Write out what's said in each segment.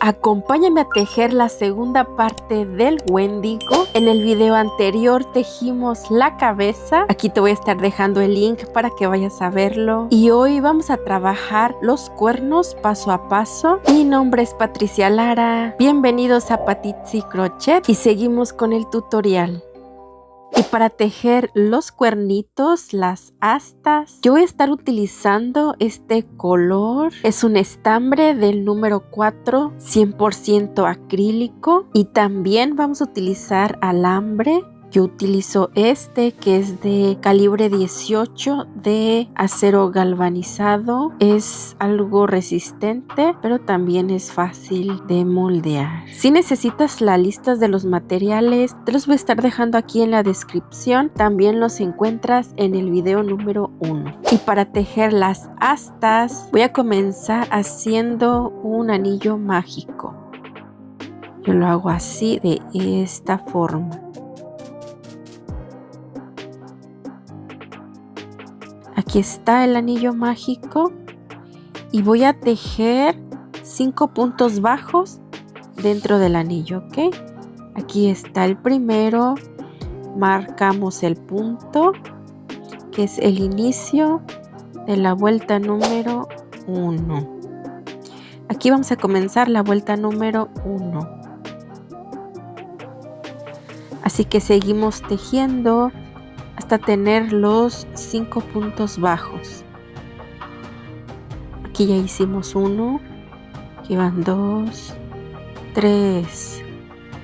Acompáñame a tejer la segunda parte del Wendigo. En el video anterior tejimos la cabeza. Aquí te voy a estar dejando el link para que vayas a verlo. Y hoy vamos a trabajar los cuernos paso a paso. Mi nombre es Patricia Lara. Bienvenidos a Patizzi Crochet y seguimos con el tutorial. Y para tejer los cuernitos, las astas, yo voy a estar utilizando este color. Es un estambre del número 4, 100% acrílico. Y también vamos a utilizar alambre. Yo utilizo este que es de calibre 18 de acero galvanizado. Es algo resistente, pero también es fácil de moldear. Si necesitas la lista de los materiales, te los voy a estar dejando aquí en la descripción. También los encuentras en el video número 1. Y para tejer las astas, voy a comenzar haciendo un anillo mágico. Yo lo hago así, de esta forma. Aquí está el anillo mágico y voy a tejer 5 puntos bajos dentro del anillo, ¿ok? Aquí está el primero, marcamos el punto que es el inicio de la vuelta número 1. Aquí vamos a comenzar la vuelta número 1. Así que seguimos tejiendo hasta tener los 5 puntos bajos. Aquí ya hicimos 1, aquí van 2, 3,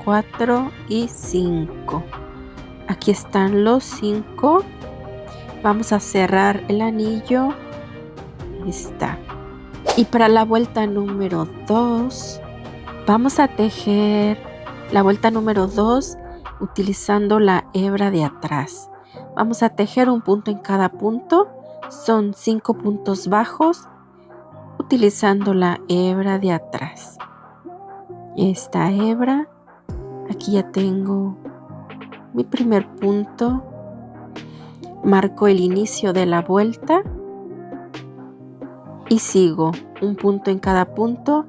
4 y 5. Aquí están los 5. Vamos a cerrar el anillo. Ahí está. Y para la vuelta número 2, vamos a tejer la vuelta número 2 utilizando la hebra de atrás. Vamos a tejer un punto en cada punto, son 5 puntos bajos utilizando la hebra de atrás. Esta hebra, aquí ya tengo mi primer punto, marco el inicio de la vuelta y sigo un punto en cada punto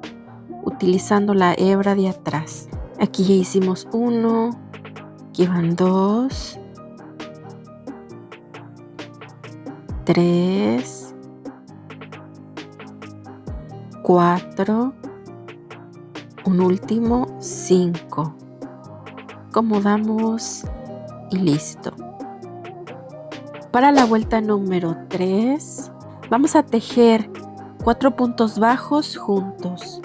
utilizando la hebra de atrás. Aquí ya hicimos 1, aquí van 2, 3, 4, un último 5. Acomodamos y listo. Para la vuelta número 3 vamos a tejer 4 puntos bajos juntos.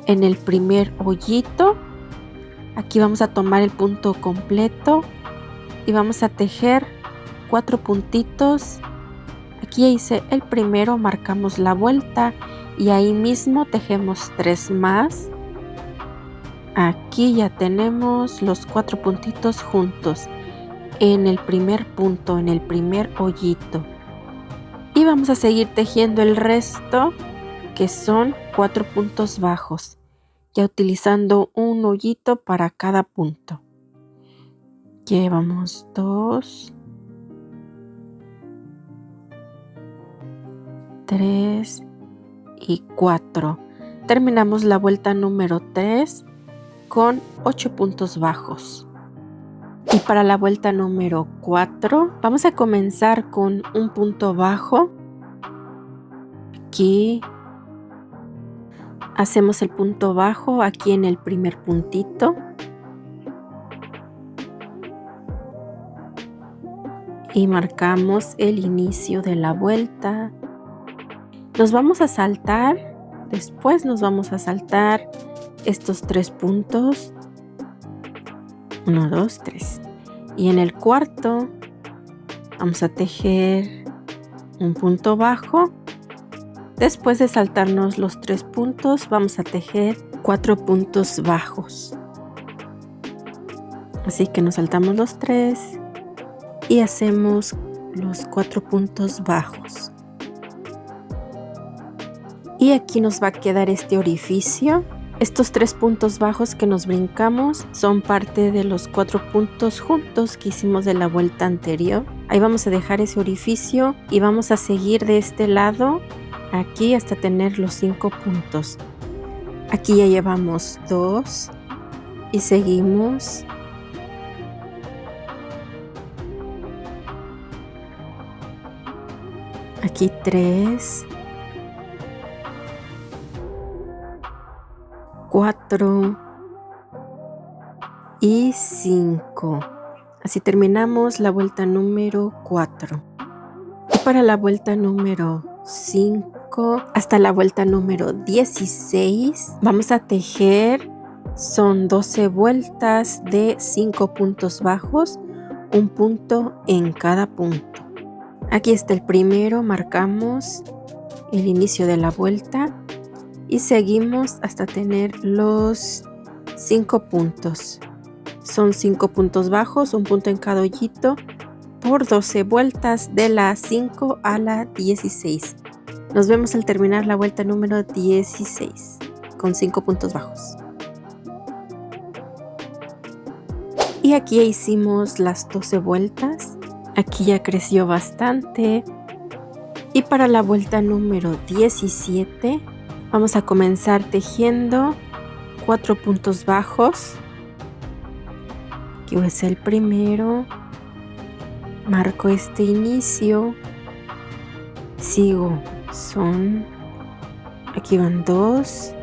En el primer hoyito, aquí vamos a tomar el punto completo y vamos a tejer 4 puntitos. Aquí ya hice el primero, marcamos la vuelta y ahí mismo tejemos 3 más. Aquí ya tenemos los 4 puntitos juntos en el primer punto, en el primer hoyito. Y vamos a seguir tejiendo el resto, que son 4 puntos bajos, ya utilizando un hoyito para cada punto. Llevamos 2, 3 y 4. Terminamos la vuelta número 3 con 8 puntos bajos. Y para la vuelta número 4 vamos a comenzar con un punto bajo. Aquí hacemos el punto bajo aquí en el primer puntito. Y marcamos el inicio de la vuelta. Nos vamos a saltar, después nos vamos a saltar estos 3 puntos. 1, 2, 3. Y en el cuarto vamos a tejer un punto bajo. Después de saltarnos los 3 puntos, vamos a tejer 4 puntos bajos. Así que nos saltamos los 3 y hacemos los 4 puntos bajos. Y aquí nos va a quedar este orificio. Estos 3 puntos bajos que nos brincamos son parte de los 4 puntos juntos que hicimos de la vuelta anterior. Ahí vamos a dejar ese orificio y vamos a seguir de este lado aquí hasta tener los 5 puntos. Aquí ya llevamos 2 y seguimos. Aquí 3, 4 y 5. Así terminamos la vuelta número 4. Y para la vuelta número 5 hasta la vuelta número 16 vamos a tejer. Son 12 vueltas de 5 puntos bajos, un punto en cada punto. Aquí está el primero, marcamos el inicio de la vuelta y seguimos hasta tener los 5 puntos. Son 5 puntos bajos, un punto en cada hoyito por 12 vueltas de la 5 a la 16. Nos vemos al terminar la vuelta número 16 con 5 puntos bajos. Y aquí ya hicimos las 12 vueltas. Aquí ya creció bastante. Y para la vuelta número 17 vamos a comenzar tejiendo 4 puntos bajos. Aquí voy a hacer el primero. Marco este inicio. Sigo. Aquí van 2.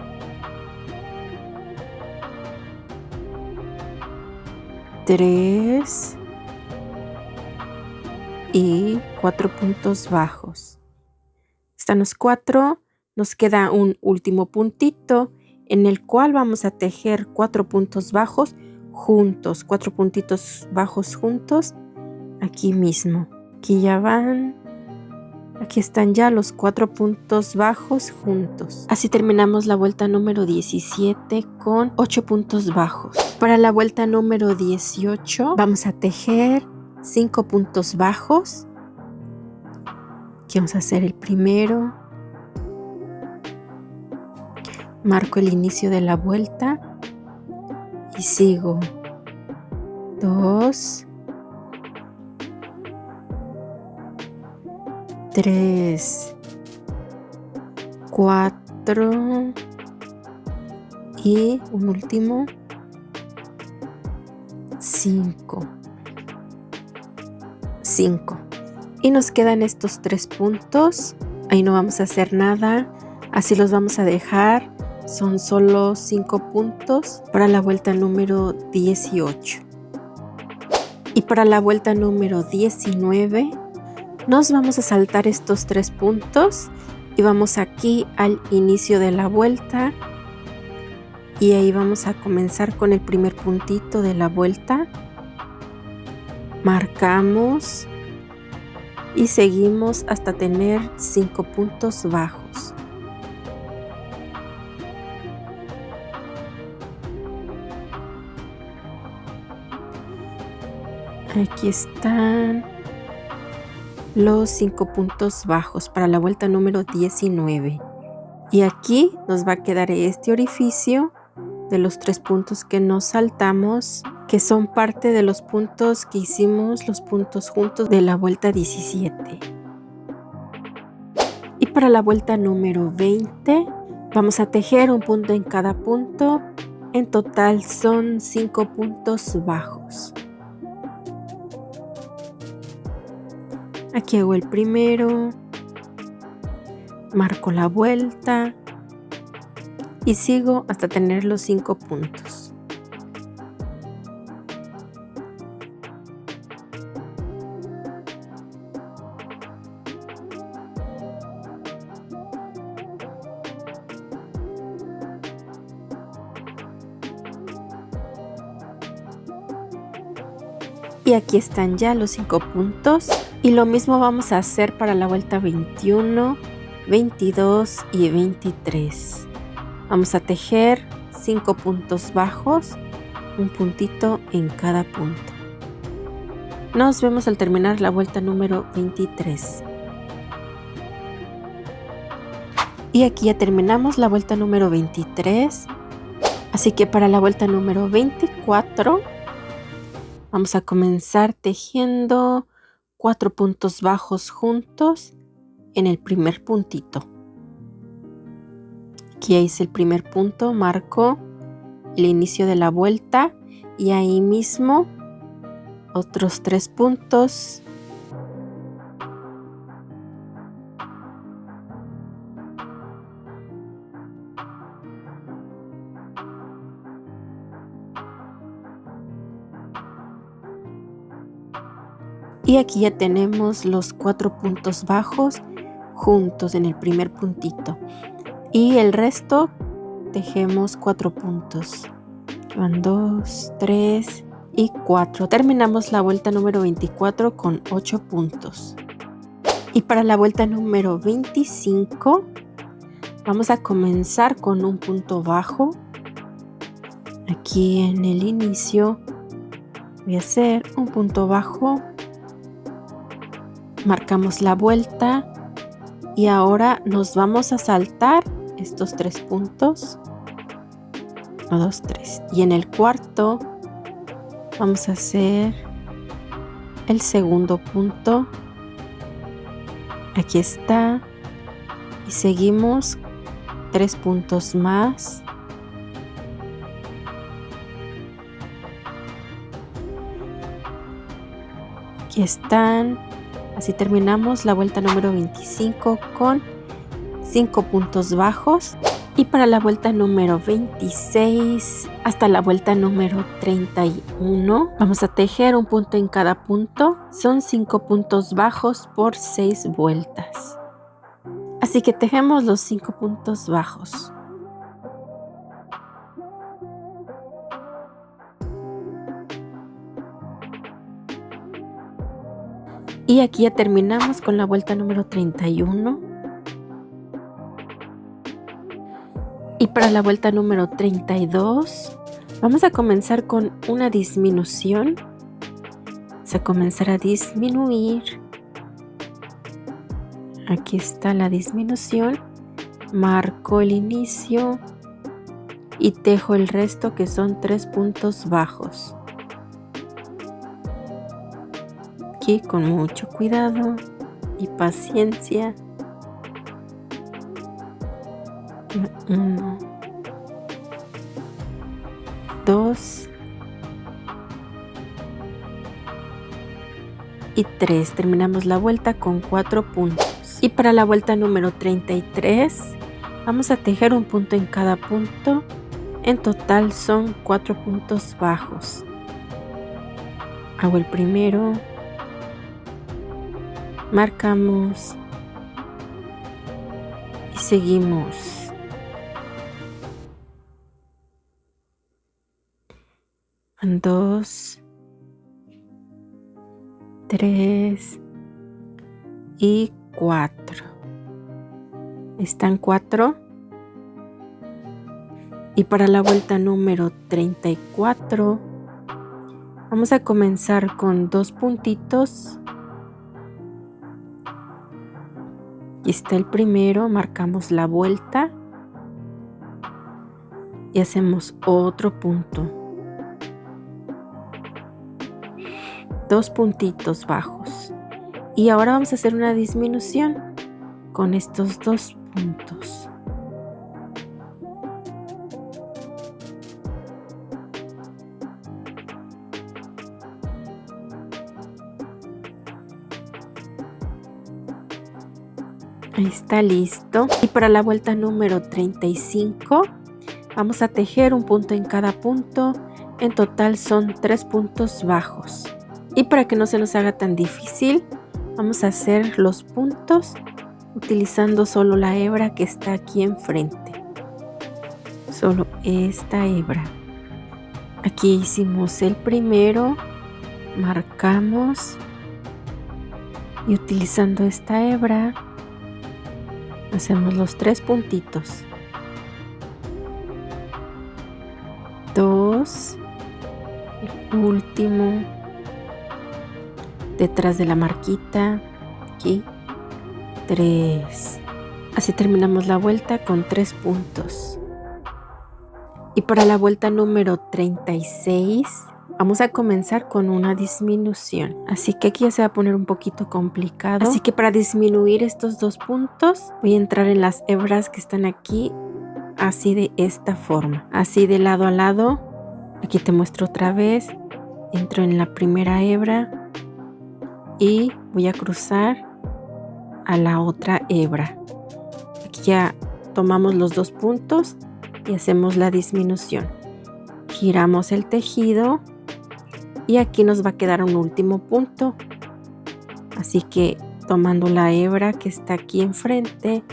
3 y 4 puntos bajos. Están los 4, nos queda un último puntito en el cual vamos a tejer 4 puntos bajos juntos, 4 puntitos bajos juntos aquí mismo. Aquí ya van, aquí están ya los 4 puntos bajos juntos. Así terminamos la vuelta número 17 con 8 puntos bajos. Para la vuelta número 18 vamos a tejer 5 puntos bajos. Aquí vamos a hacer el primero. Marco el inicio de la vuelta y sigo. 2, 3, 4 y un último 5. Y nos quedan estos 3 puntos. Ahí no vamos a hacer nada, así los vamos a dejar. Son solo 5 puntos para la vuelta número 18. Y para la vuelta número 19 nos vamos a saltar estos 3 puntos y vamos aquí al inicio de la vuelta y ahí vamos a comenzar con el primer puntito de la vuelta. Marcamos y seguimos hasta tener 5 puntos bajos. Aquí están los 5 puntos bajos para la vuelta número 19. Y aquí nos va a quedar este orificio de los 3 puntos que nos saltamos, que son parte de los puntos que hicimos, los puntos juntos de la vuelta 17. Y para la vuelta número 20 vamos a tejer un punto en cada punto. En total son 5 puntos bajos. Aquí hago el primero, marco la vuelta y sigo hasta tener los 5 puntos. Y aquí están ya los 5 puntos. Y lo mismo vamos a hacer para la vuelta 21, 22 y 23. Vamos a tejer 5 puntos bajos, un puntito en cada punto. Nos vemos al terminar la vuelta número 23. Y aquí ya terminamos la vuelta número 23. Así que para la vuelta número 24 vamos a comenzar tejiendo 4 puntos bajos juntos en el primer puntito. Aquí ya hice el primer punto, marco el inicio de la vuelta y ahí mismo otros 3 puntos. Y aquí ya tenemos los 4 puntos bajos juntos en el primer puntito. Y el resto tejemos 4 puntos. Van 2, 3 y 4. Terminamos la vuelta número 24 con 8 puntos. Y para la vuelta número 25 vamos a comenzar con un punto bajo. Aquí en el inicio voy a hacer un punto bajo. Marcamos la vuelta y ahora nos vamos a saltar estos 3 puntos. 1, 2, 3. Y en el cuarto vamos a hacer el segundo punto. Aquí está. Y seguimos 3 puntos más. Aquí están. Así terminamos la vuelta número 25 con 5 puntos bajos. Y para la vuelta número 26 hasta la vuelta número 31 vamos a tejer un punto en cada punto. Son 5 puntos bajos por 6 vueltas. Así que tejemos los 5 puntos bajos. Y aquí ya terminamos con la vuelta número 31. Y para la vuelta número 32 vamos a comenzar con una disminución. Vamos a comenzar a disminuir. Aquí está la disminución. Marco el inicio y tejo el resto, que son 3 puntos bajos. Aquí con mucho cuidado y paciencia. 1, 2 y 3. Terminamos la vuelta con 4 puntos. Y para la vuelta número 33 vamos a tejer un punto en cada punto. En total son 4 puntos bajos. Hago el primero. Marcamos y seguimos. Van 2, 3 y 4. Están 4. Y para la vuelta número 34 vamos a comenzar con 2 puntitos. Aquí está el primero, marcamos la vuelta y hacemos otro punto. 2 puntitos bajos. Y ahora vamos a hacer una disminución con estos 2 puntos. Ahí está listo. Y para la vuelta número 35 vamos a tejer un punto en cada punto. En total son 3 puntos bajos. Y para que no se nos haga tan difícil, vamos a hacer los puntos utilizando solo la hebra que está aquí enfrente. Solo esta hebra. Aquí hicimos el primero, marcamos y utilizando esta hebra hacemos los 3 puntitos. 2, el último, detrás de la marquita, aquí, 3. Así terminamos la vuelta con 3 puntos. Y para la vuelta número 36 vamos a comenzar con una disminución. Así que aquí ya se va a poner un poquito complicado. Así que para disminuir estos 2 puntos voy a entrar en las hebras que están aquí así de esta forma, así de lado a lado. Aquí te muestro otra vez. Entro en la primera hebra y voy a cruzar a la otra hebra. Aquí ya tomamos los 2 puntos y hacemos la disminución. Giramos el tejido y aquí nos va a quedar un último punto. Así que tomando la hebra que está aquí enfrente,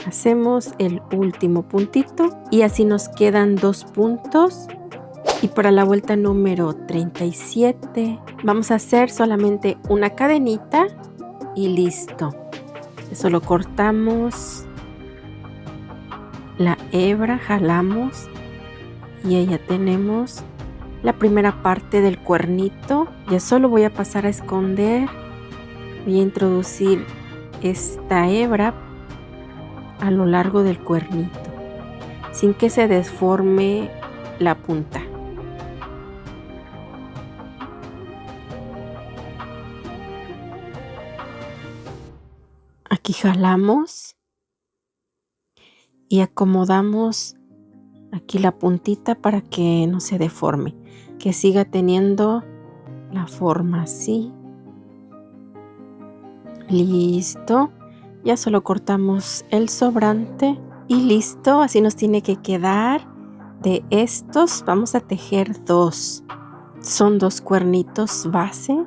hacemos el último puntito y así nos quedan 2 puntos. Y para la vuelta número 37 vamos a hacer solamente una cadenita y listo. Solo cortamos la hebra, jalamos y ahí ya tenemos la primera parte del cuernito. Ya solo voy a pasar a esconder. Voy a introducir esta hebra a lo largo del cuernito sin que se deforme la punta. Aquí jalamos y acomodamos aquí la puntita para que no se deforme, que siga teniendo la forma así. Listo, ya solo cortamos el sobrante y listo, así nos tiene que quedar. De estos vamos a tejer 2, son 2 cuernitos base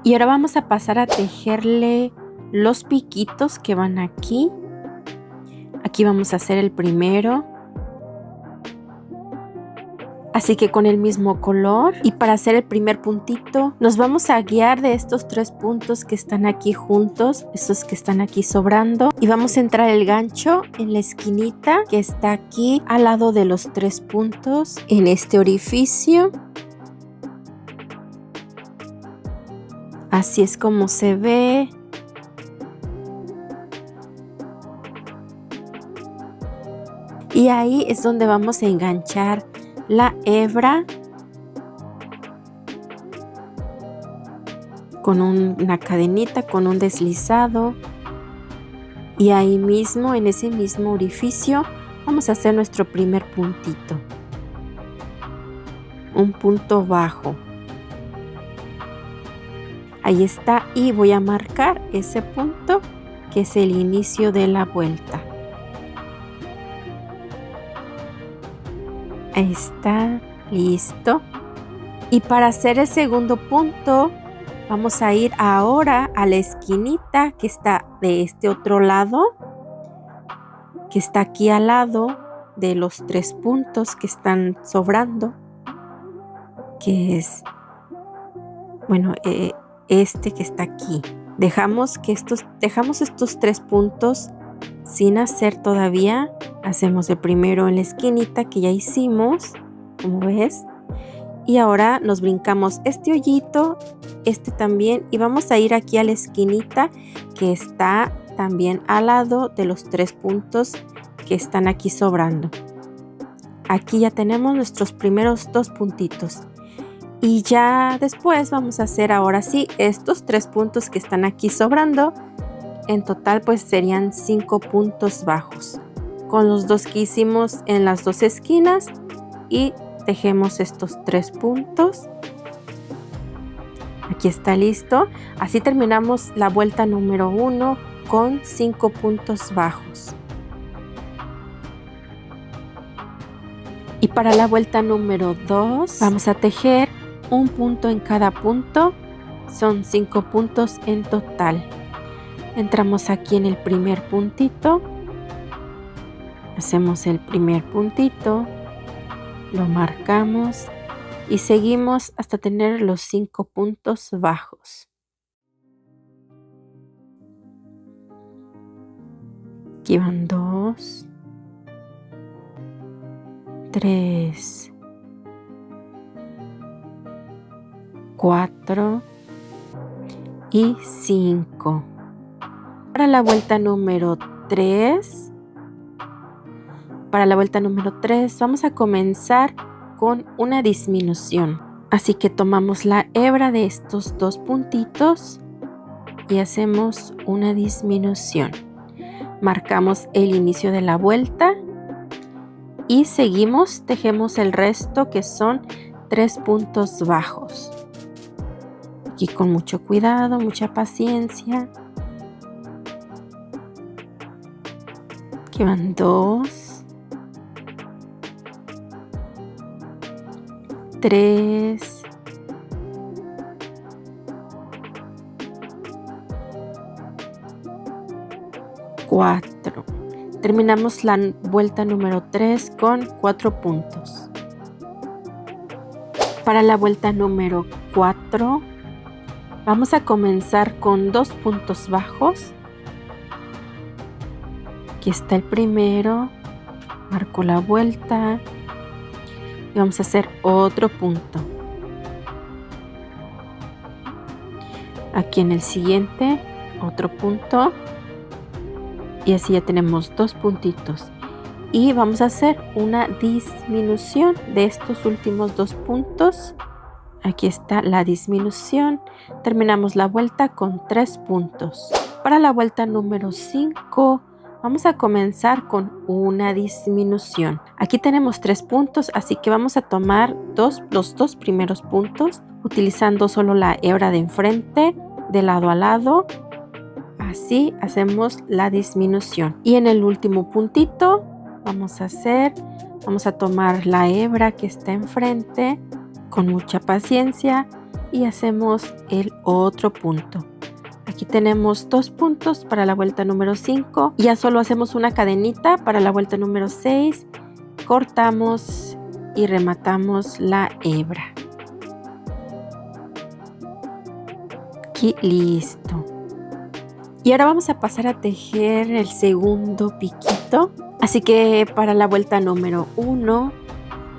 y ahora vamos a pasar a tejerle los piquitos que van aquí. Aquí vamos a hacer el primero. Así que con el mismo color y para hacer el primer puntito nos vamos a guiar de estos 3 puntos que están aquí juntos, estos que están aquí sobrando, y vamos a entrar el gancho en la esquinita que está aquí al lado de los 3 puntos en este orificio. Así es como se ve. Y ahí es donde vamos a enganchar la hebra con una cadenita, con un deslizado. Y ahí mismo, en ese mismo orificio, vamos a hacer nuestro primer puntito. Un punto bajo. Ahí está, y voy a marcar ese punto que es el inicio de la vuelta. Ahí está, listo. Y para hacer el segundo punto, vamos a ir ahora a la esquinita que está de este otro lado, que está aquí al lado de los 3 puntos que están sobrando, que es, bueno, este que está aquí. Dejamos estos 3 puntos sin hacer todavía. Hacemos el primero en la esquinita que ya hicimos, como ves, y ahora nos brincamos este hoyito, este también, y vamos a ir aquí a la esquinita que está también al lado de los 3 puntos que están aquí sobrando. Aquí ya tenemos nuestros primeros 2 puntitos y ya después vamos a hacer ahora sí estos 3 puntos que están aquí sobrando. En total pues serían 5 puntos bajos con los 2 que hicimos en las 2 esquinas, y tejemos estos 3 puntos. Aquí está listo. Así terminamos la vuelta número 1 con 5 puntos bajos. Y para la vuelta número 2 vamos a tejer un punto en cada punto. Son 5 puntos en total. Entramos aquí en el primer puntito, hacemos el primer puntito, lo marcamos y seguimos hasta tener los 5 puntos bajos. Aquí van 2, 3, 4 y 5. Para la vuelta número 3, vamos a comenzar con una disminución. Así que tomamos la hebra de estos 2 puntitos y hacemos una disminución. Marcamos el inicio de la vuelta y seguimos, tejemos el resto que son 3 puntos bajos. Aquí con mucho cuidado, mucha paciencia. Aquí van 2, 3, 4. Terminamos la vuelta número 3 con 4 puntos. Para la vuelta número 4 vamos a comenzar con 2 puntos bajos. Aquí está el primero, marco la vuelta y vamos a hacer otro punto. Aquí en el siguiente, otro punto. Y así ya tenemos 2 puntitos. Y vamos a hacer una disminución de estos últimos 2 puntos. Aquí está la disminución. Terminamos la vuelta con 3 puntos. Para la vuelta número 5 vamos a comenzar con una disminución. Aquí tenemos 3 puntos, así que vamos a tomar los 2 primeros puntos utilizando solo la hebra de enfrente de lado a lado. Así hacemos la disminución. Y en el último puntito vamos a tomar la hebra que está enfrente con mucha paciencia y hacemos el otro punto. Aquí tenemos 2 puntos para la vuelta número 5. Ya solo hacemos una cadenita para la vuelta número 6. Cortamos y rematamos la hebra. Aquí listo. Y ahora vamos a pasar a tejer el segundo piquito. Así que para la vuelta número 1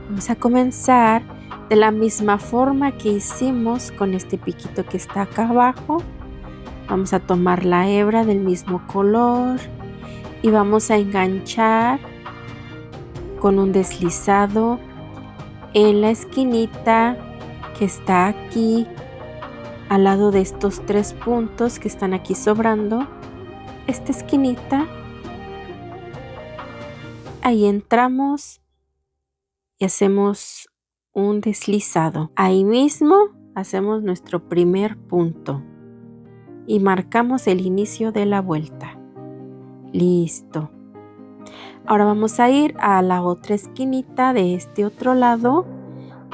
vamos a comenzar de la misma forma que hicimos con este piquito que está acá abajo. Vamos a tomar la hebra del mismo color y vamos a enganchar con un deslizado en la esquinita que está aquí al lado de estos 3 puntos que están aquí sobrando. Esta esquinita, ahí entramos y hacemos un deslizado. Ahí mismo hacemos nuestro primer punto y marcamos el inicio de la vuelta. Listo. Ahora vamos a ir a la otra esquinita de este otro lado.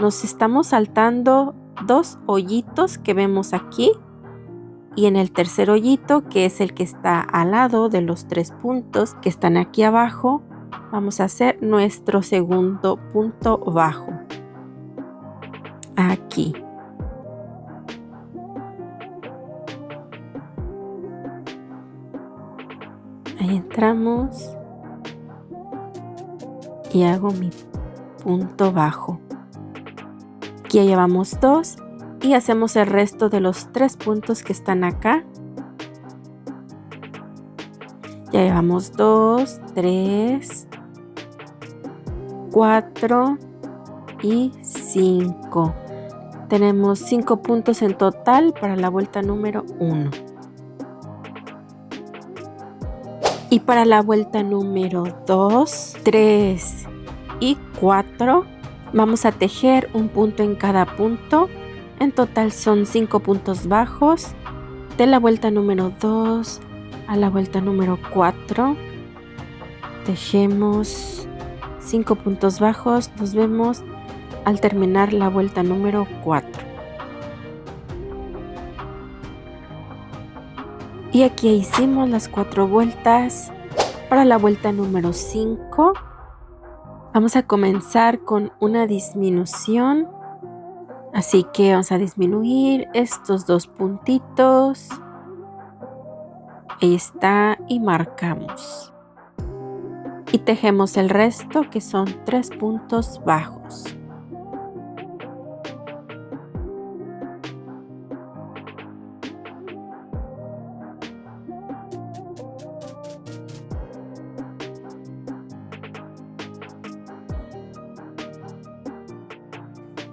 Nos estamos saltando 2 hoyitos que vemos aquí y en el tercer hoyito, que es el que está al lado de los 3 puntos que están aquí abajo, vamos a hacer nuestro segundo punto bajo. Aquí. Ahí entramos y hago mi punto bajo. Aquí ya llevamos 2 y hacemos el resto de los 3 puntos que están acá. Ya llevamos 2, 3, 4 y 5. Tenemos 5 puntos en total para la vuelta número 1. Y para la vuelta número 2, 3 y 4 vamos a tejer un punto en cada punto. En total son 5 puntos bajos. De la vuelta número 2 a la vuelta número 4 tejemos 5 puntos bajos. Nos vemos al terminar la vuelta número 4. Y aquí hicimos las 4 vueltas. Para la vuelta número 5 vamos a comenzar con una disminución. Así que vamos a disminuir estos 2 puntitos. Ahí está y marcamos. Y tejemos el resto que son 3 puntos bajos.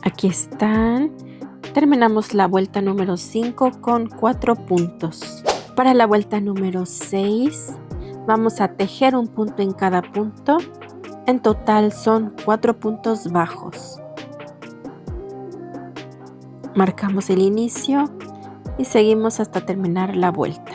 Aquí están. Terminamos la vuelta número 5 con 4 puntos. Para la vuelta número 6 Vamos a tejer un punto en cada punto. En total son 4 puntos bajos. Marcamos el inicio y seguimos hasta terminar la vuelta.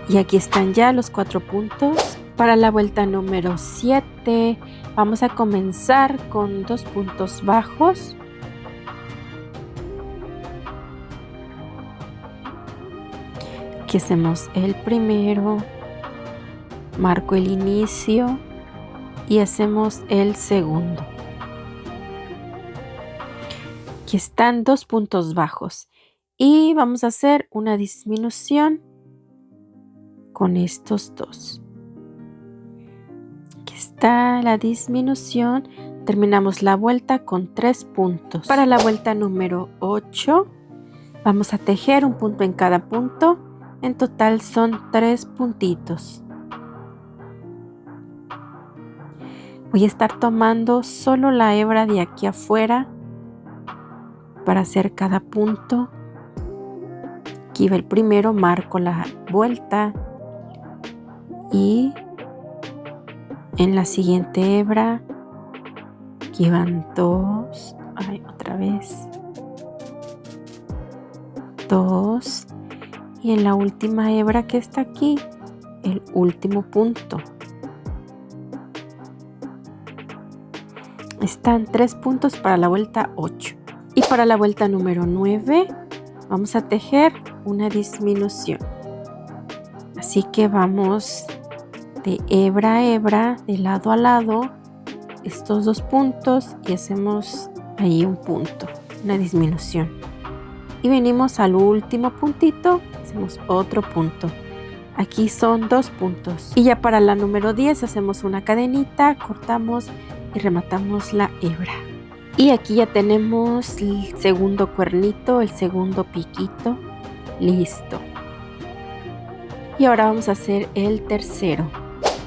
Y aquí están ya los 4 puntos. Para la vuelta número 7 vamos a comenzar con 2 puntos bajos. Aquí hacemos el primero, marco el inicio y hacemos el segundo. Aquí están 2 puntos bajos y vamos a hacer una disminución con estos dos. Aquí está la disminución. Terminamos la vuelta con 3 puntos. Para la vuelta número 8 vamos a tejer un punto en cada punto. En total son 3 puntitos. Voy a estar tomando solo la hebra de aquí afuera para hacer cada punto. Aquí va el primero, marco la vuelta y en la siguiente hebra aquí van 2, otra vez 2 y en la última hebra que está aquí el último punto. Están 3 puntos para la vuelta 8. Y para la vuelta número 9 vamos a tejer una disminución. Así que vamos de hebra a hebra, de lado a lado, estos 2 puntos y hacemos ahí un punto, una disminución. Y venimos al último puntito, hacemos otro punto. Aquí son 2 puntos. Y ya para la número 10 hacemos una cadenita, cortamos y rematamos la hebra. Y aquí ya tenemos el segundo cuernito, el segundo piquito, listo. Y ahora vamos a hacer el tercero.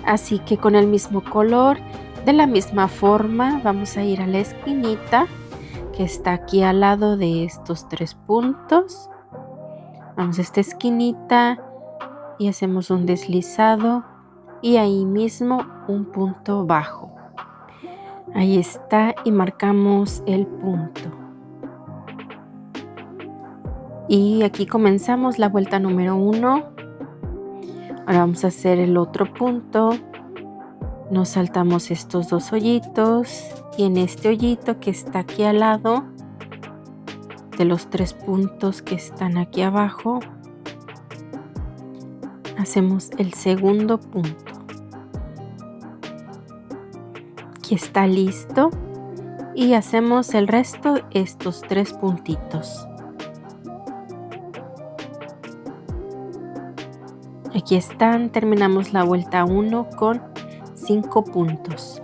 Así que con el mismo color, de la misma forma, vamos a ir a la esquinita que está aquí al lado de estos 3 puntos. Vamos a esta esquinita y hacemos un deslizado y ahí mismo un punto bajo. Ahí está y marcamos el punto. Y aquí comenzamos la vuelta número 1. Ahora vamos a hacer el otro punto. Nos saltamos estos 2 hoyitos y en este hoyito que está aquí al lado de los 3 puntos que están aquí abajo, hacemos el segundo punto. Aquí está listo y hacemos el resto, estos 3 puntitos. Aquí están, terminamos la vuelta 1 con 5 puntos.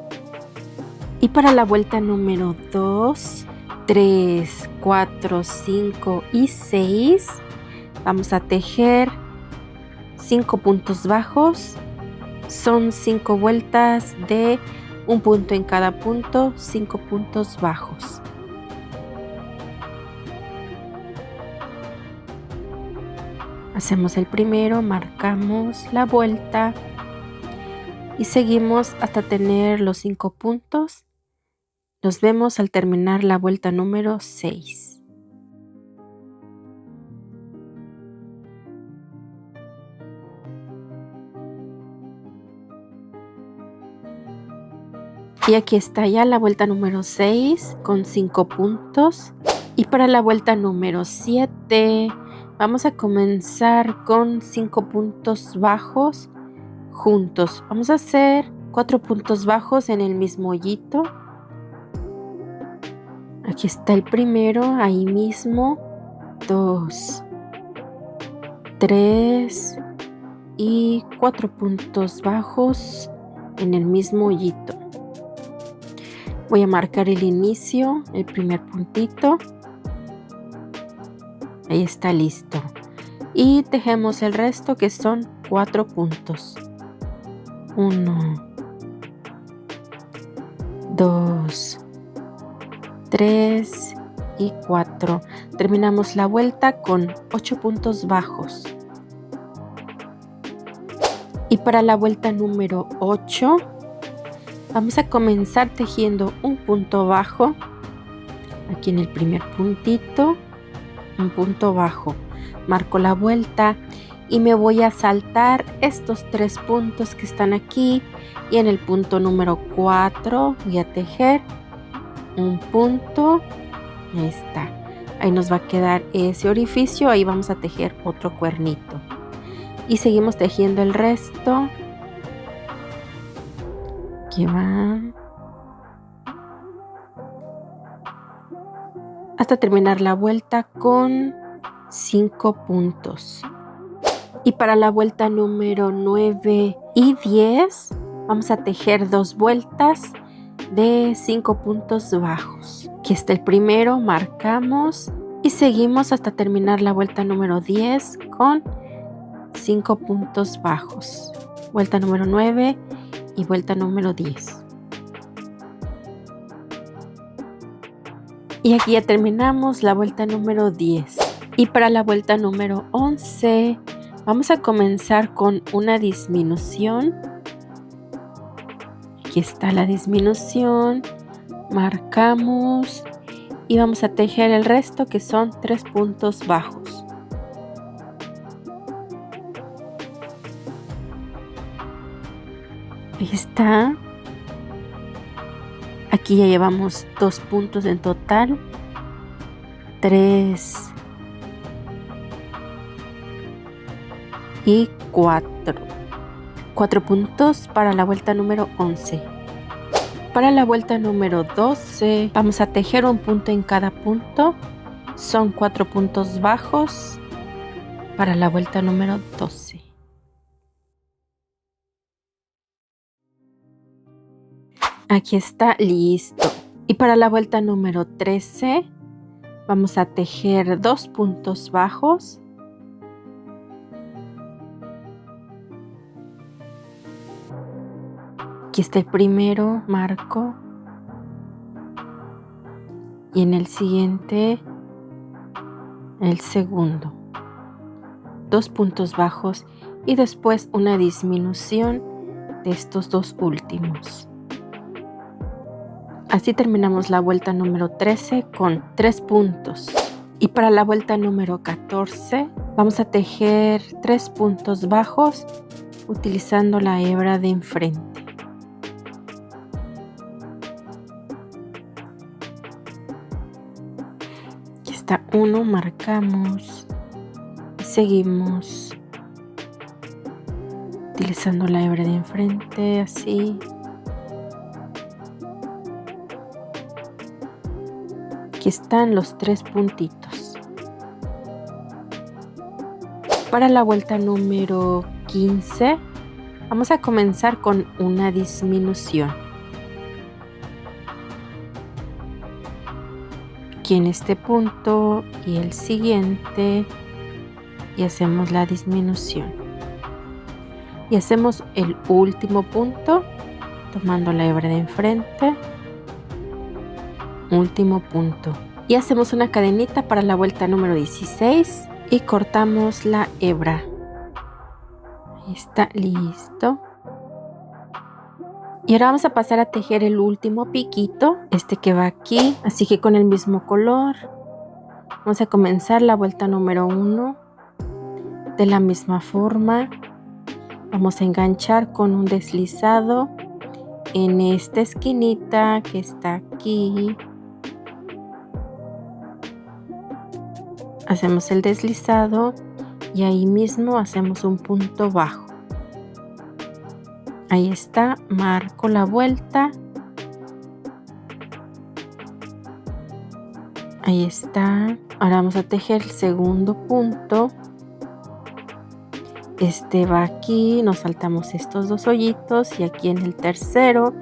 Y para la vuelta número 2, 3, 4, 5 y 6 vamos a tejer 5 puntos bajos. Son 5 vueltas de un punto en cada punto, 5 puntos bajos. Hacemos el primero, marcamos la vuelta y seguimos hasta tener los 5 puntos. Nos vemos al terminar la vuelta número 6. Y aquí está ya la vuelta número 6 con 5 puntos. Y para la vuelta número 7 vamos a comenzar con 5 puntos bajos juntos. Vamos a hacer 4 puntos bajos en el mismo hoyito. Aquí está el primero, ahí mismo. 2, 3 y 4 puntos bajos en el mismo hoyito. Voy a marcar el inicio, el primer puntito. Ahí está listo. Y tejemos el resto que son 4 puntos. 1, 2, 3 y 4. Terminamos la vuelta con 8 puntos bajos. Y para la vuelta número 8 vamos a comenzar tejiendo un punto bajo aquí en el primer puntito, un punto bajo, marco la vuelta y me voy a saltar estos 3 puntos que están aquí, y en el punto número 4 voy a tejer un punto. Ahí está, ahí nos va a quedar ese orificio, ahí vamos a tejer otro cuernito y seguimos tejiendo el resto. Aquí va hasta terminar la vuelta con 5 puntos. Y para la vuelta número 9 y 10 vamos a tejer 2 vueltas de 5 puntos bajos. Aquí está el primero, marcamos y seguimos hasta terminar la vuelta número 10 con 5 puntos bajos. Vuelta número 9 y vuelta número 10. Y aquí ya terminamos la vuelta número 10. Y para la vuelta número 11 vamos a comenzar con una disminución. Aquí está la disminución, marcamos y vamos a tejer el resto, que son 3 puntos bajos. Ahí está. Aquí ya llevamos 2 puntos en total, 3 y 4 puntos para la vuelta número 11. Para la vuelta número 12 vamos a tejer un punto en cada punto, son 4 puntos bajos para la vuelta número 12. Aquí está, listo. Y para la vuelta número 13 vamos a tejer 2 puntos bajos. Aquí está el primero, marco. Y en el siguiente, el segundo. 2 puntos bajos y después una disminución de estos 2 últimos. Así terminamos la vuelta número 13 con 3 puntos. Y para la vuelta número 14 vamos a tejer 3 puntos bajos utilizando la hebra de enfrente. Aquí está uno, marcamos y seguimos utilizando la hebra de enfrente, así. Aquí están los 3 puntitos. Para la vuelta número 15 vamos a comenzar con una disminución. Aquí en este punto y el siguiente, y hacemos la disminución. Y hacemos el último punto tomando la hebra de enfrente. Último punto y hacemos una cadenita para la vuelta número 16 y cortamos la hebra. Ahí está, listo. Y ahora vamos a pasar a tejer el último piquito, este que va aquí, así que con el mismo color vamos a comenzar la vuelta número 1 de la misma forma. Vamos a enganchar con un deslizado en esta esquinita que está aquí. Hacemos el deslizado y ahí mismo hacemos un punto bajo. Ahí está, marco la vuelta. Ahí está. Ahora vamos a tejer el segundo punto. Este va aquí, nos saltamos estos 2 hoyitos y aquí en el tercero,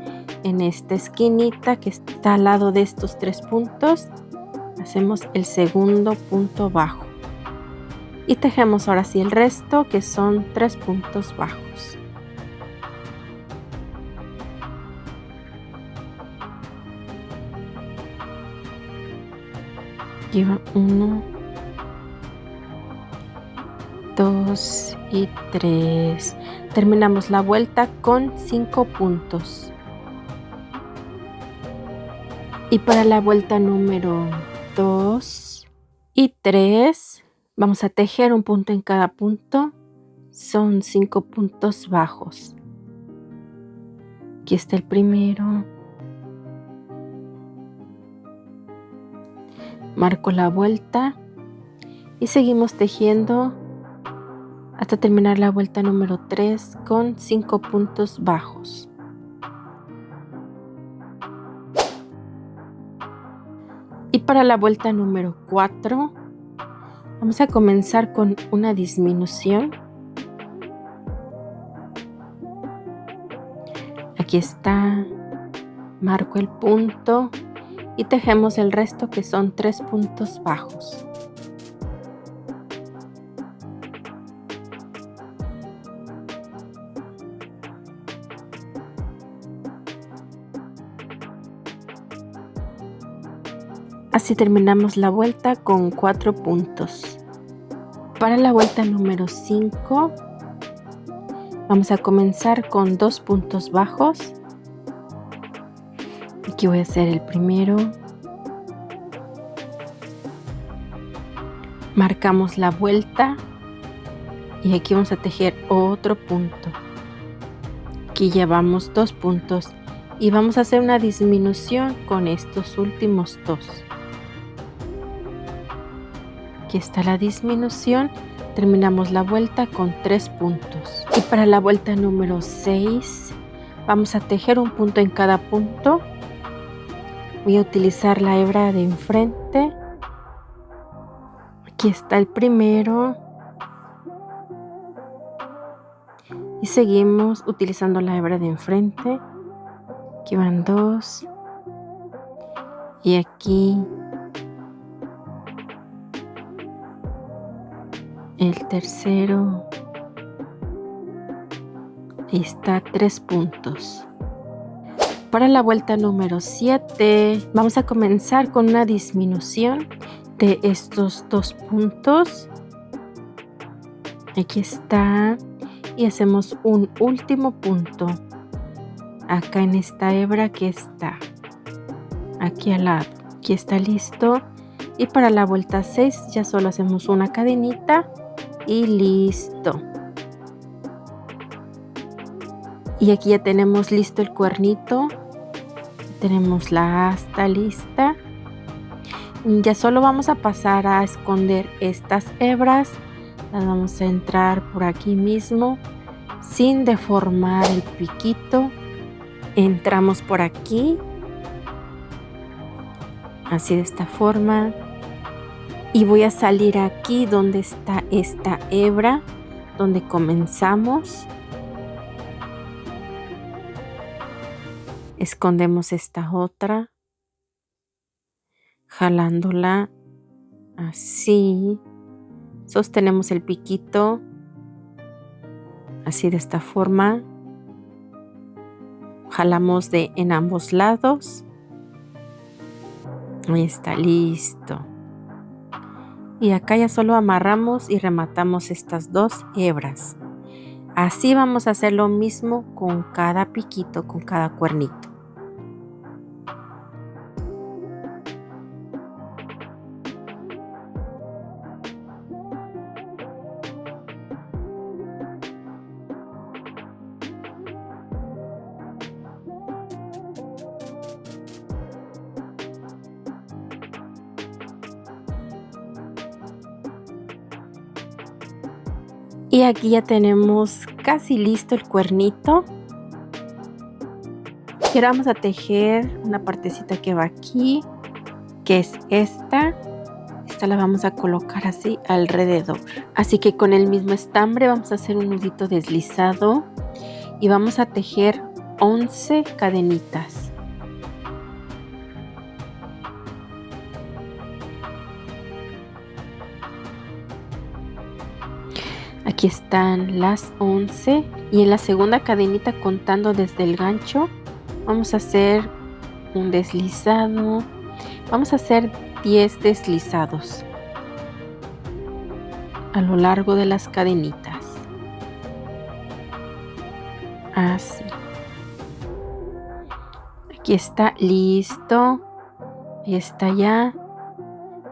en esta esquinita que está al lado de estos 3 puntos, hacemos el segundo punto bajo y tejemos ahora sí el resto, que son 3 puntos bajos. Aquí va 1, 2 y 3. Terminamos la vuelta con 5 puntos. Y para la vuelta número 2 y 3 vamos a tejer un punto en cada punto. Son 5 puntos bajos. Aquí está el primero. Marco la vuelta y seguimos tejiendo hasta terminar la vuelta número 3 con 5 puntos bajos. Y para la vuelta número 4 vamos a comenzar con una disminución. Aquí está, marco el punto y tejemos el resto, que son 3 puntos bajos. Así terminamos la vuelta con 4 puntos. Para la vuelta número 5 vamos a comenzar con 2 puntos bajos. Aquí voy a hacer el primero. Marcamos la vuelta y aquí vamos a tejer otro punto. Aquí llevamos 2 puntos y vamos a hacer una disminución con estos últimos 2. Aquí está la disminución. Terminamos la vuelta con 3 puntos. Y para la vuelta número 6 vamos a tejer un punto en cada punto. Voy a utilizar la hebra de enfrente. Aquí está el primero. Y seguimos utilizando la hebra de enfrente. Aquí van 2. Y aquí el tercero. Ahí está, 3 puntos. Para la vuelta número 7 vamos a comenzar con una disminución de estos 2 puntos. Aquí está. Y hacemos un último punto acá en esta hebra que está aquí al lado. Aquí está listo. Y para la vuelta 6 ya solo hacemos una cadenita y listo. Y aquí ya tenemos listo el cuernito. Tenemos la asta lista. Ya solo vamos a pasar a esconder estas hebras. Las vamos a entrar por aquí mismo sin deformar el piquito. Entramos por aquí, así de esta forma, y voy a salir aquí donde está esta hebra, donde comenzamos. Escondemos esta otra, jalándola así. Sostenemos el piquito así de esta forma. Jalamos en ambos lados. Ahí está, listo. Y acá ya solo amarramos y rematamos estas 2 hebras. Así vamos a hacer lo mismo con cada piquito, con cada cuernito. Y aquí ya tenemos casi listo el cuernito. Y ahora vamos a tejer una partecita que va aquí, que es esta. Esta la vamos a colocar así alrededor. Así que con el mismo estambre vamos a hacer un nudito deslizado y vamos a tejer 11 cadenitas. Aquí están las 11 y en la segunda cadenita, contando desde el gancho, vamos a hacer un deslizado. Vamos a hacer 10 deslizados a lo largo de las cadenitas. Así. Aquí está listo. Ahí está ya.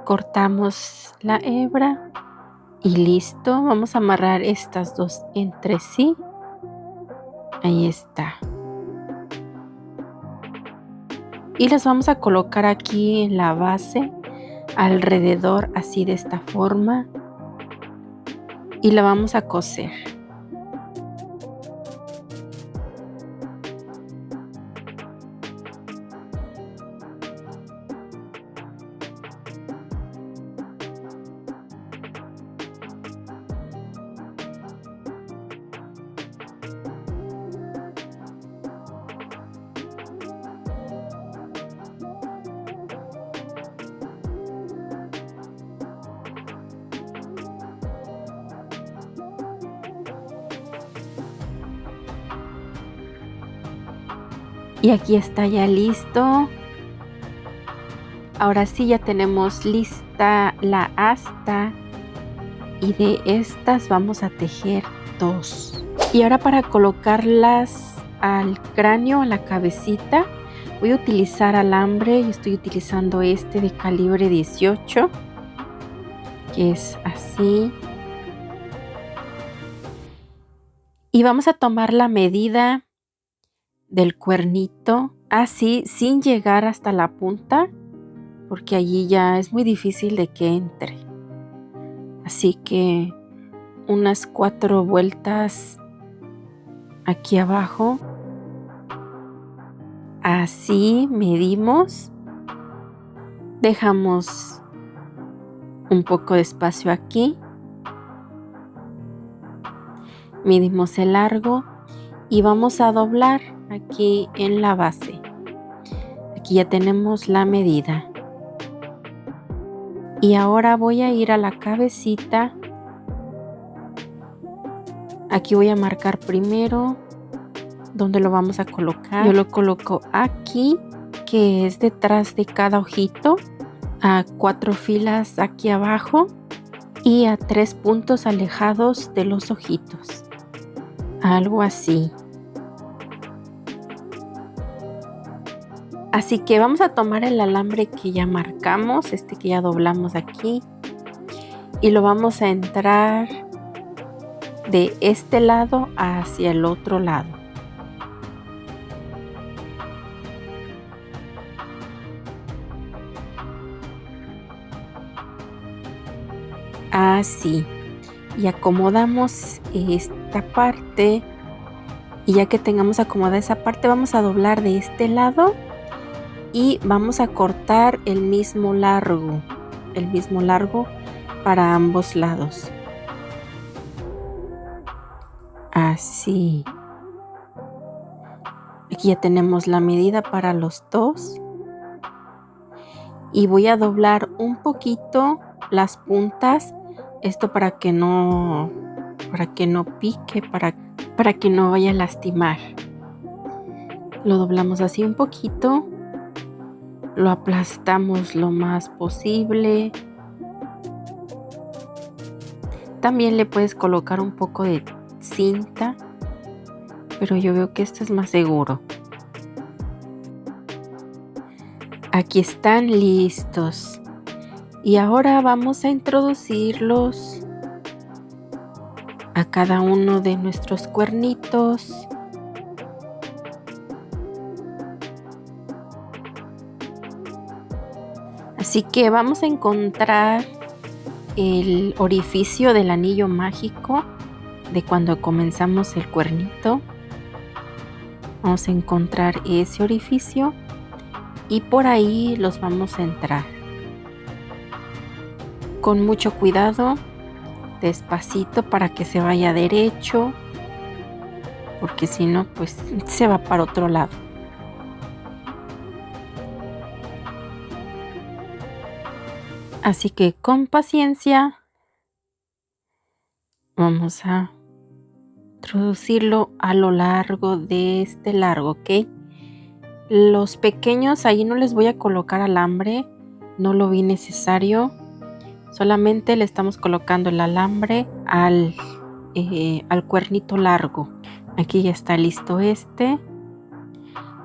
Cortamos la hebra y listo. Vamos a amarrar estas dos entre sí. Ahí está. Y las vamos a colocar aquí en la base, alrededor, así de esta forma. Y la vamos a coser. Y aquí está ya listo. Ahora sí ya tenemos lista la asta. Y de estas vamos a tejer 2. Y ahora para colocarlas al cráneo, a la cabecita, voy a utilizar alambre. Yo estoy utilizando este de calibre 18. Que es así. Y vamos a tomar la medida del cuernito así sin llegar hasta la punta, porque allí ya es muy difícil de que entre. Así que unas 4 vueltas aquí abajo. Así medimos. Dejamos un poco de espacio aquí. Medimos el largo y vamos a doblar aquí en la base. Aquí ya tenemos la medida. Y ahora voy a ir a la cabecita. Aquí voy a marcar primero dónde lo vamos a colocar. Yo lo coloco aquí, que es detrás de cada ojito, a 4 filas aquí abajo y a 3 puntos alejados de los ojitos. Algo así. Así que vamos a tomar el alambre que ya marcamos, este que ya doblamos aquí, y lo vamos a entrar de este lado hacia el otro lado. Así. Y acomodamos esta parte. Y ya que tengamos acomodada esa parte, vamos a doblar de este lado. Y vamos a cortar el mismo largo para ambos lados. Así. Aquí ya tenemos la medida para los dos. Y voy a doblar un poquito las puntas. Esto para que no pique, para que no vaya a lastimar. Lo doblamos así un poquito. Lo aplastamos lo más posible. También le puedes colocar un poco de cinta, pero yo veo que esto es más seguro. Aquí están listos. Y ahora vamos a introducirlos a cada uno de nuestros cuernitos. Así que vamos a encontrar el orificio del anillo mágico de cuando comenzamos el cuernito. Vamos a encontrar ese orificio y por ahí los vamos a entrar. Con mucho cuidado, despacito para que se vaya derecho, porque si no, pues se va para otro lado. Así que con paciencia vamos a introducirlo a lo largo de este largo, ¿ok? Los pequeños ahí no les voy a colocar alambre no lo vi necesario. Solamente le estamos colocando el alambre al cuernito largo. Aquí ya está listo este.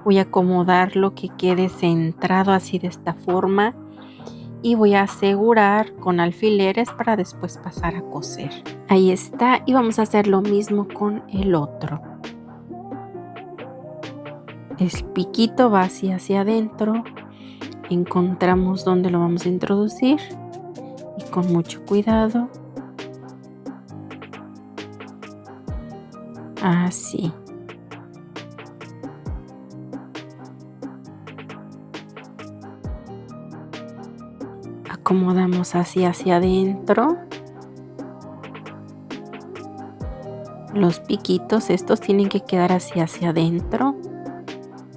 Voy a acomodarlo que quede centrado así de esta forma. Y voy a asegurar con alfileres para después pasar a coser. Ahí está, y vamos a hacer lo mismo con el otro. El piquito va hacia adentro, encontramos dónde lo vamos a introducir y con mucho cuidado, así. Acomodamos así hacia adentro. Los piquitos estos tienen que quedar así hacia adentro.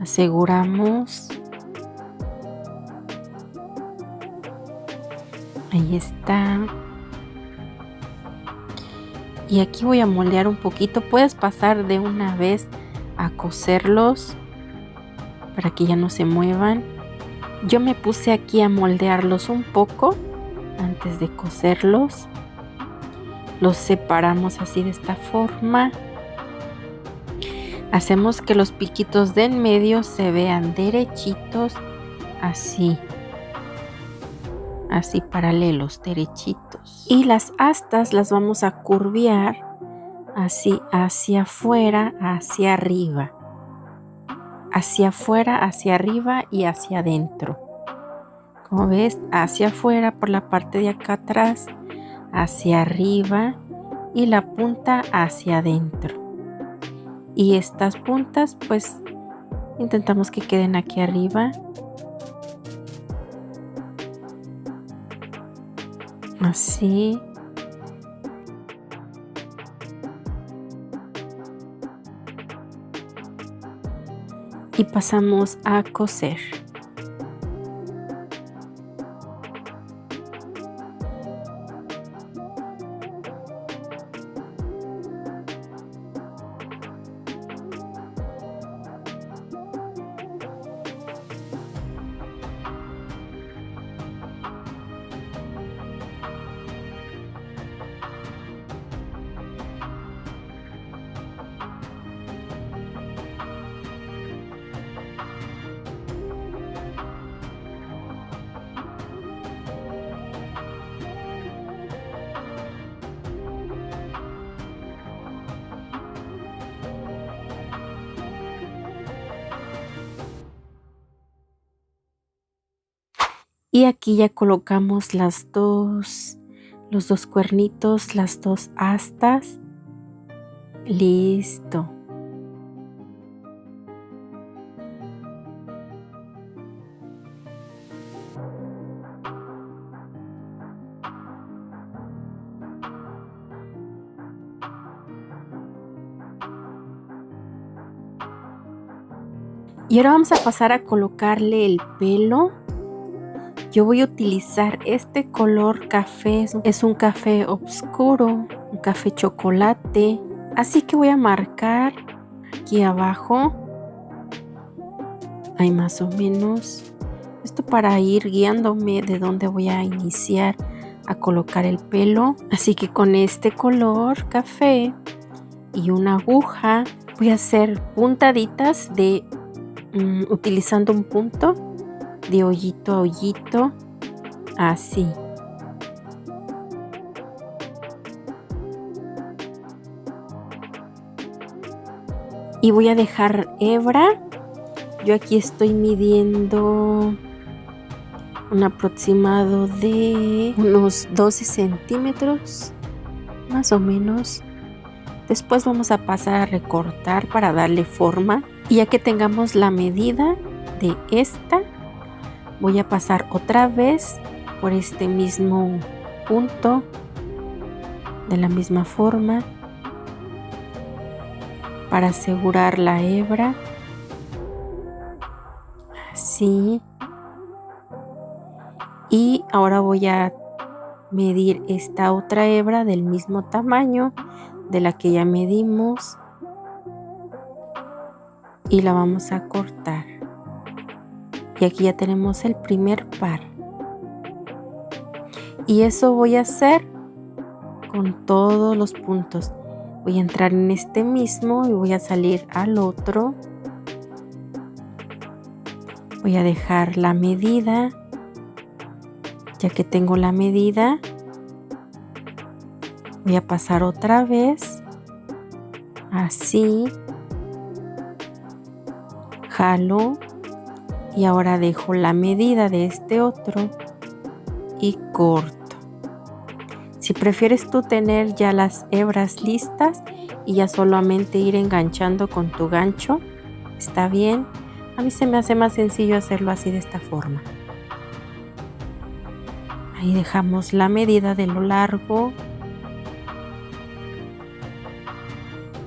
Aseguramos. Ahí está. Y aquí voy a moldear un poquito. Puedes pasar de una vez a coserlos para que ya no se muevan. Yo me puse aquí a moldearlos un poco antes de coserlos. Los separamos así de esta forma. Hacemos que los piquitos de en medio se vean derechitos, así. Así paralelos, derechitos. Y las astas las vamos a curvear así hacia afuera, hacia arriba. Hacia afuera, hacia arriba y hacia adentro. Como ves, hacia afuera por la parte de acá atrás, hacia arriba y la punta hacia adentro. Y estas puntas pues intentamos que queden aquí arriba. Así. Y pasamos a coser. Y aquí ya colocamos los dos cuernitos, las dos astas. Listo. Y ahora vamos a pasar a colocarle el pelo. Yo voy a utilizar este color café, es un café oscuro, un café chocolate. Así que voy a marcar aquí abajo, ahí más o menos. Esto para ir guiándome de dónde voy a iniciar a colocar el pelo. Así que con este color café y una aguja voy a hacer puntaditas de utilizando un punto de hoyito a hoyito, así. Y voy a dejar hebra. Yo aquí estoy midiendo un aproximado de unos 12 centímetros, más o menos. Después vamos a pasar a recortar para darle forma. Y ya que tengamos la medida de esta, voy a pasar otra vez por este mismo punto, de la misma forma, para asegurar la hebra. Así. Y ahora voy a medir esta otra hebra del mismo tamaño de la que ya medimos y la vamos a cortar. Y aquí ya tenemos el primer par. Y eso voy a hacer con todos los puntos. Voy a entrar en este mismo y voy a salir al otro. Voy a dejar la medida. Ya que tengo la medida, voy a pasar otra vez. Así. Jalo. Y ahora dejo la medida de este otro y corto. Si prefieres tú tener ya las hebras listas y ya solamente ir enganchando con tu gancho, está bien. A mí se me hace más sencillo hacerlo así de esta forma. Ahí dejamos la medida de lo largo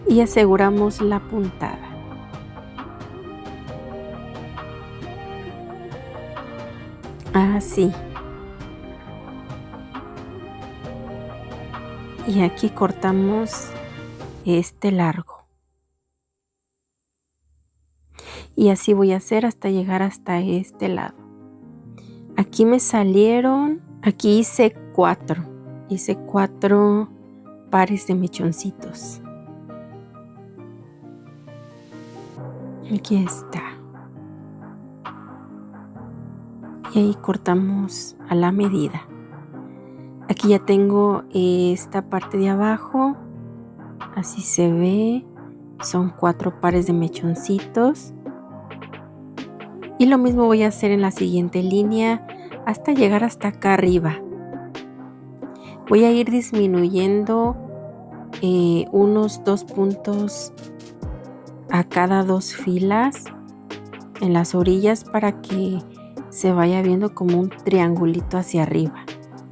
y aseguramos la puntada. Así. Y aquí cortamos este largo. Y así voy a hacer hasta llegar hasta este lado. Aquí me salieron, aquí hice 4. Hice 4 pares de mechoncitos. Aquí está. Y ahí cortamos a la medida. Aquí ya tengo esta parte de abajo. Así se ve. Son 4 pares de mechoncitos. Y lo mismo voy a hacer en la siguiente línea hasta llegar hasta acá arriba. Voy a ir disminuyendo unos 2 puntos a cada 2 filas en las orillas para que se vaya viendo como un triangulito hacia arriba.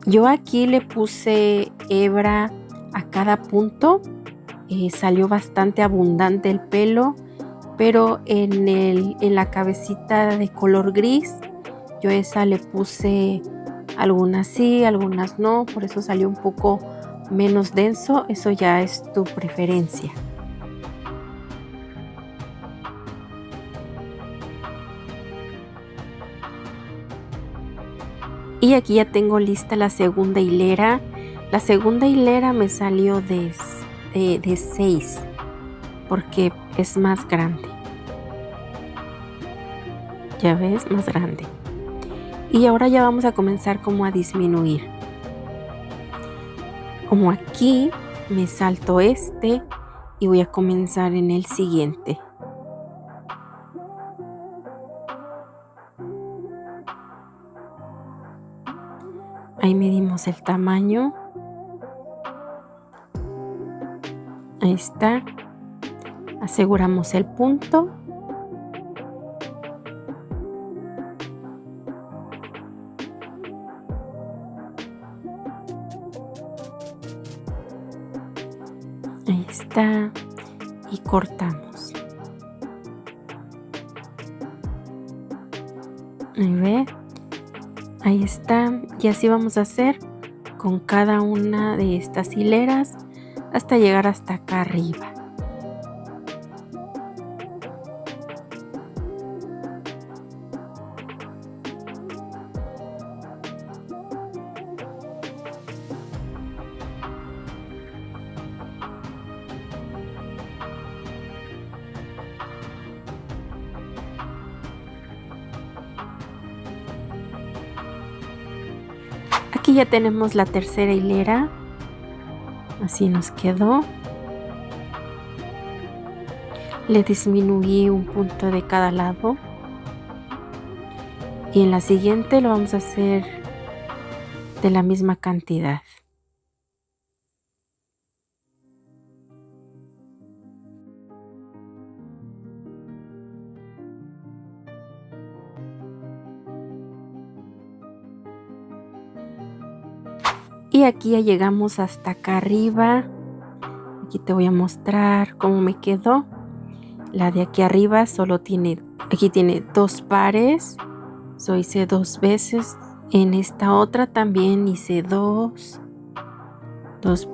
Yo aquí le puse hebra a cada punto. Salió bastante abundante el pelo, pero en la cabecita de color gris, yo esa le puse algunas sí, algunas no, por eso salió un poco menos denso. Eso ya es tu preferencia. Y aquí ya tengo lista la segunda hilera. La segunda hilera me salió de 6 porque es más grande. Ya ves, más grande. Y ahora ya vamos a comenzar como a disminuir. Como aquí me salto este y voy a comenzar en el siguiente. Ahí medimos el tamaño. Ahí está. Aseguramos el punto. Ahí está. Y cortamos. Ahí ve. Ahí está. Y así vamos a hacer con cada una de estas hileras hasta llegar hasta acá arriba. Aquí ya tenemos la tercera hilera. Así nos quedó. Le disminuí un punto de cada lado. Y en la siguiente lo vamos a hacer de la misma cantidad. Y aquí ya llegamos hasta acá arriba. Aquí te voy a mostrar cómo me quedó. La de aquí arriba solo tiene, aquí tiene 2 pares. So hice 2 veces. En esta otra también hice 2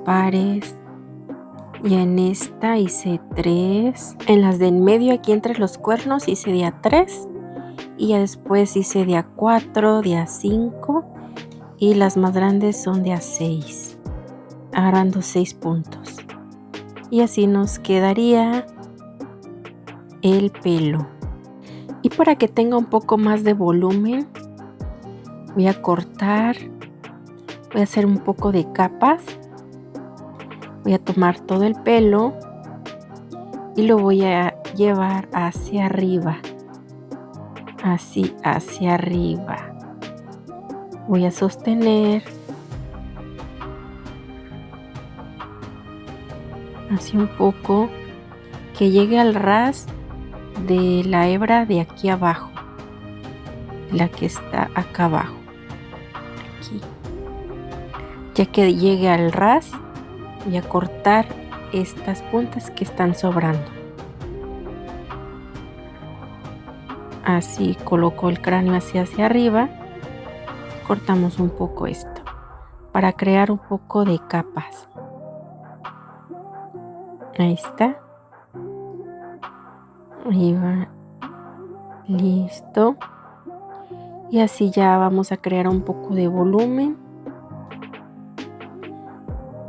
pares. Y en esta hice 3. En las de en medio, aquí entre los cuernos, hice de a 3. Y ya después hice de a 4, de a 5. y las más grandes son de A6, agarrando 6 puntos. Y así nos quedaría el pelo. Y para que tenga un poco más de volumen, voy a cortar, voy a hacer un poco de capas. Voy a tomar todo el pelo y lo voy a llevar hacia arriba, así hacia arriba. Voy a sostener así un poco, que llegue al ras de la hebra de aquí abajo, la que está acá abajo, aquí. Ya que llegue al ras, voy a cortar estas puntas que están sobrando. Así coloco el cráneo hacia arriba, cortamos un poco esto para crear un poco de capas. Ahí está. Ahí va. Listo. Y así ya vamos a crear un poco de volumen.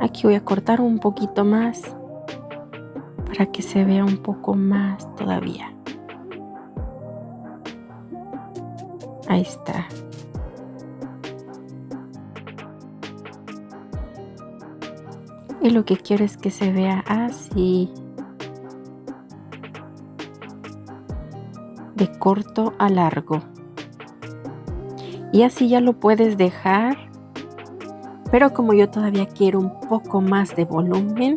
Aquí voy a cortar un poquito más para que se vea un poco más todavía. Ahí está. Y lo que quiero es que se vea así, de corto a largo. Y así ya lo puedes dejar. Pero como yo todavía quiero un poco más de volumen,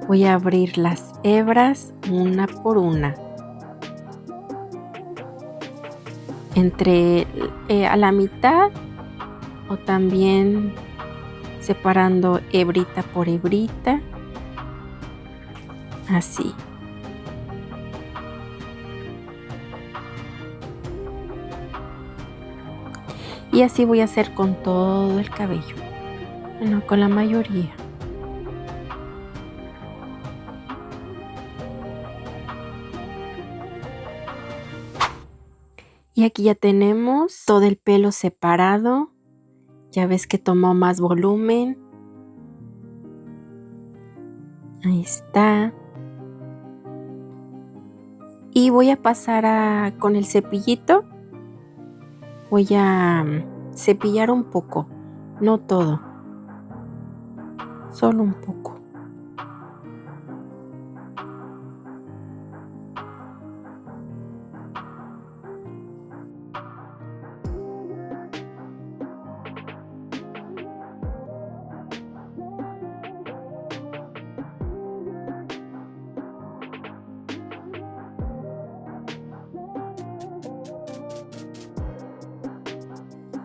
voy a abrir las hebras una por una. Entre a la mitad o también separando hebrita por hebrita. Así. Y así voy a hacer con todo el cabello. Bueno, con la mayoría. Y aquí ya tenemos todo el pelo separado. Ya ves que tomó más volumen. Ahí está. Y voy a pasar con el cepillito. Voy a cepillar un poco, no todo, solo un poco.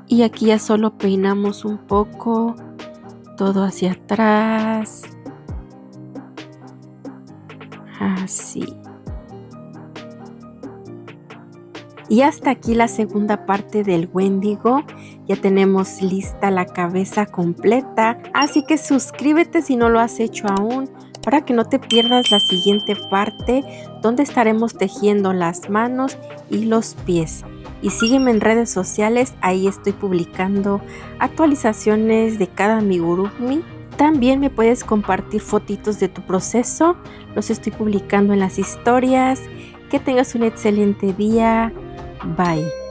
Y aquí ya solo peinamos un poco, todo hacia atrás. Así. Y hasta aquí la segunda parte del Wendigo. Ya tenemos lista la cabeza completa. Así que suscríbete si no lo has hecho aún, para que no te pierdas la siguiente parte, donde estaremos tejiendo las manos y los pies. Y sígueme en redes sociales, ahí estoy publicando actualizaciones de cada amigurumi. También me puedes compartir fotitos de tu proceso, los estoy publicando en las historias. Que tengas un excelente día, bye.